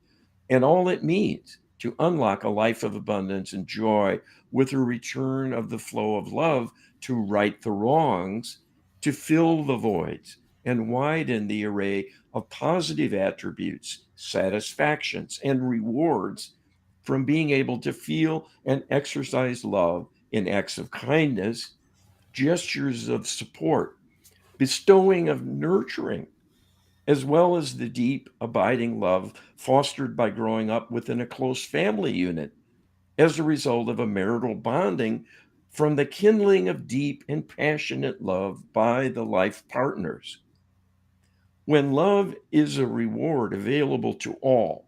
and all it means to unlock a life of abundance and joy with a return of the flow of love to right the wrongs, to fill the voids and widen the array of positive attributes, satisfactions, and rewards from being able to feel and exercise love in acts of kindness, gestures of support, bestowing of nurturing, as well as the deep, abiding love fostered by growing up within a close family unit as a result of a marital bonding from the kindling of deep and passionate love by the life partners. When love is a reward available to all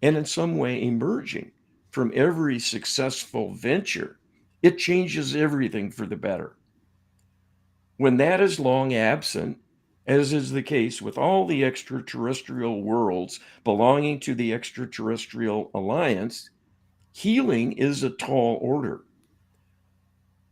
and in some way emerging from every successful venture, it changes everything for the better. When that is long absent, As is the case with all the extraterrestrial worlds belonging to the Extraterrestrial Alliance, healing is a tall order.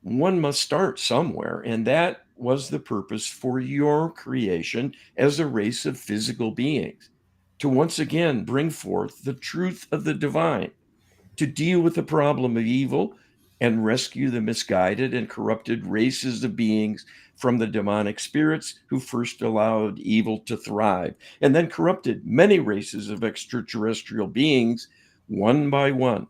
One must start somewhere, and that was the purpose for your creation as a race of physical beings, to once again bring forth the truth of the divine, to deal with the problem of evil and rescue the misguided and corrupted races of beings from the demonic spirits who first allowed evil to thrive and then corrupted many races of extraterrestrial beings one by one.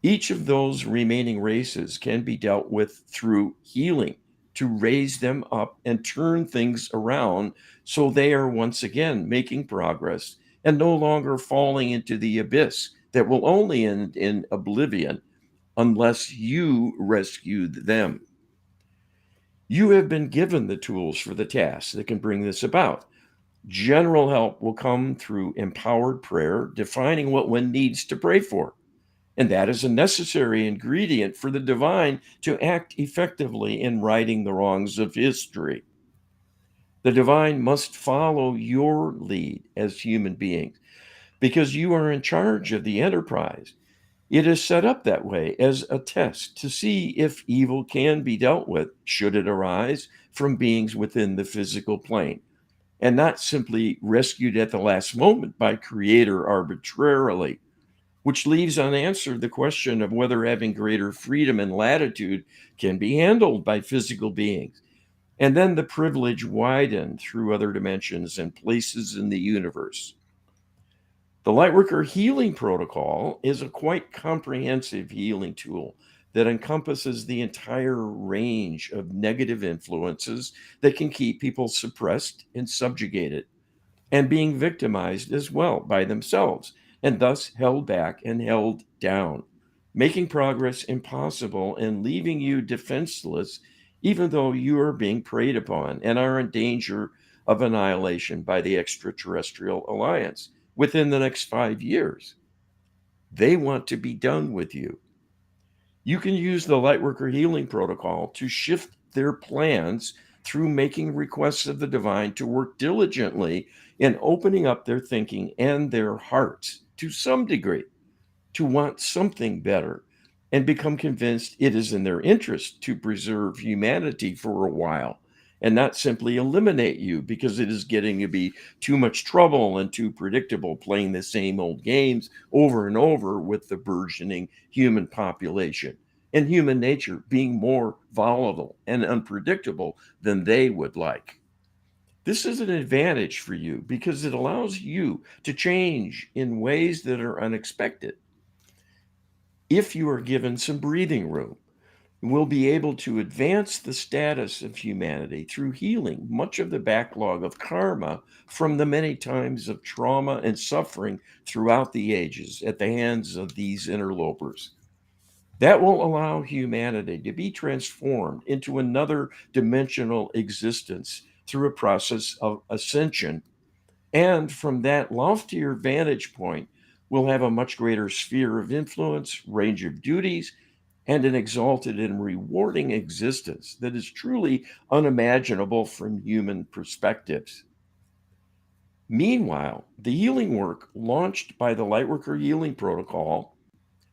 Each of those remaining races can be dealt with through healing to raise them up and turn things around so they are once again making progress and no longer falling into the abyss that will only end in oblivion unless you rescued them. You have been given the tools for the task that can bring this about. General help will come through empowered prayer, defining what one needs to pray for. And that is a necessary ingredient for the divine to act effectively in righting the wrongs of history. The divine must follow your lead as human beings because you are in charge of the enterprise. It is set up that way as a test to see if evil can be dealt with, should it arise from beings within the physical plane, and not simply rescued at the last moment by Creator arbitrarily, which leaves unanswered the question of whether having greater freedom and latitude can be handled by physical beings. And then the privilege widened through other dimensions and places in the universe. The Lightworker Healing Protocol is a quite comprehensive healing tool that encompasses the entire range of negative influences that can keep people suppressed and subjugated and being victimized as well by themselves, and thus held back and held down, making progress impossible and leaving you defenseless, even though you are being preyed upon and are in danger of annihilation by the extraterrestrial alliance within the next 5 years. They want to be done with you. You can use the Lightworker Healing Protocol to shift their plans through making requests of the divine to work diligently in opening up their thinking and their hearts to some degree to want something better and become convinced it is in their interest to preserve humanity for a while and not simply eliminate you because it is getting to be too much trouble and too predictable playing the same old games over and over with the burgeoning human population and human nature being more volatile and unpredictable than they would like. This is an advantage for you because it allows you to change in ways that are unexpected. If you are given some breathing room, we'll be able to advance the status of humanity through healing much of the backlog of karma from the many times of trauma and suffering throughout the ages at the hands of these interlopers. That will allow humanity to be transformed into another dimensional existence through a process of ascension. And from that loftier vantage point, we'll have a much greater sphere of influence, range of duties, and an exalted and rewarding existence that is truly unimaginable from human perspectives. Meanwhile, the healing work launched by the Lightworker Healing Protocol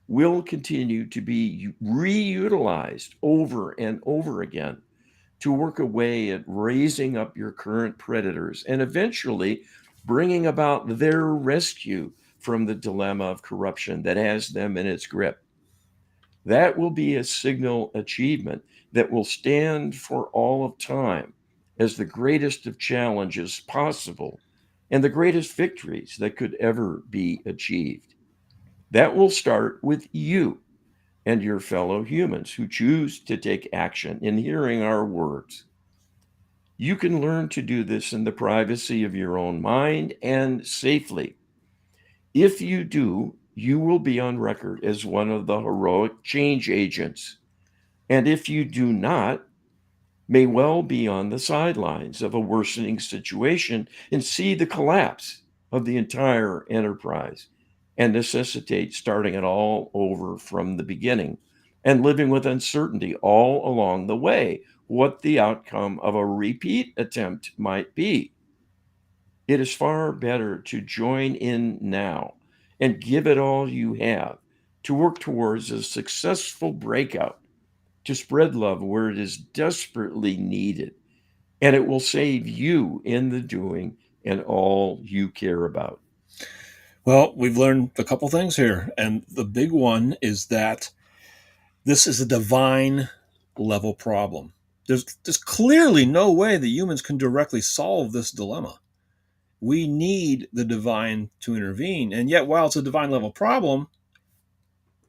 will continue to be reutilized over and over again to work away at raising up your current predators and eventually bringing about their rescue from the dilemma of corruption that has them in its grip. That will be a signal achievement that will stand for all of time as the greatest of challenges possible and the greatest victories that could ever be achieved. That will start with you and your fellow humans who choose to take action in hearing our words. You can learn to do this in the privacy of your own mind and safely. If you do, you will be on record as one of the heroic change agents. And if you do not, may well be on the sidelines of a worsening situation and see the collapse of the entire enterprise and necessitate starting it all over from the beginning and living with uncertainty all along the way what the outcome of a repeat attempt might be. It is far better to join in now and give it all you have to work towards a successful breakout, to spread love where it is desperately needed, and it will save you in the doing and all you care about. Well, we've learned a couple things here, and the big one is that this is a divine level problem. There's clearly no way that humans can directly solve this dilemma. We need the divine to intervene, and yet, while it's a divine level problem,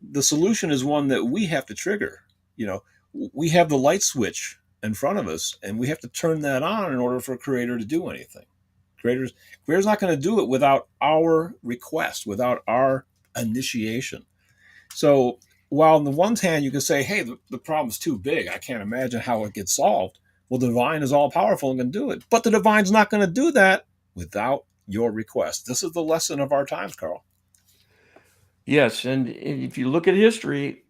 the solution is one that we have to trigger. You know, we have the light switch in front of us, and we have to turn that on in order for a creator to do anything. Creator's creator's not going to do it without our request, without our initiation. So while on the one hand you can say, hey, the problem's too big, I can't imagine how it gets solved. Well, the divine is all powerful and can do it. But the divine's not going to do that without your request. This is the lesson of our times, Carl. Yes, and if you look at history,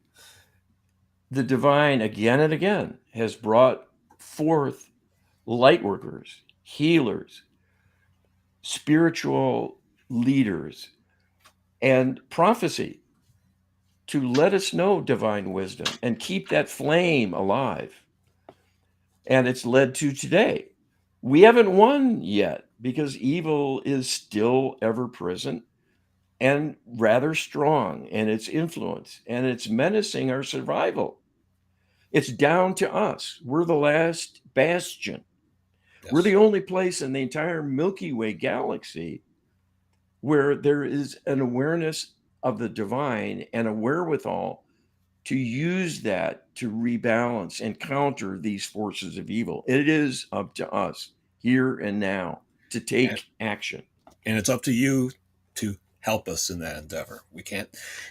the divine again and again has brought forth light workers, healers, spiritual leaders, and prophecy to let us know divine wisdom and keep that flame alive. And it's led to today. We haven't won yet because evil is still ever present and rather strong in its influence, and it's menacing our survival. It's down to us. We're the last bastion. We're Yes. the only place in the entire Milky Way galaxy where there is an awareness of the divine and a wherewithal to use that to rebalance and counter these forces of evil. It is up to us here and now to And, take action. and it's up to you to help us in that endeavor. We can't,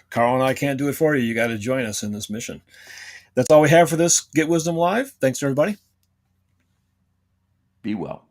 Carl and I can't do it for you. You got to join us in this mission. That's all we have for this Get Wisdom Live. Thanks, everybody. Be well.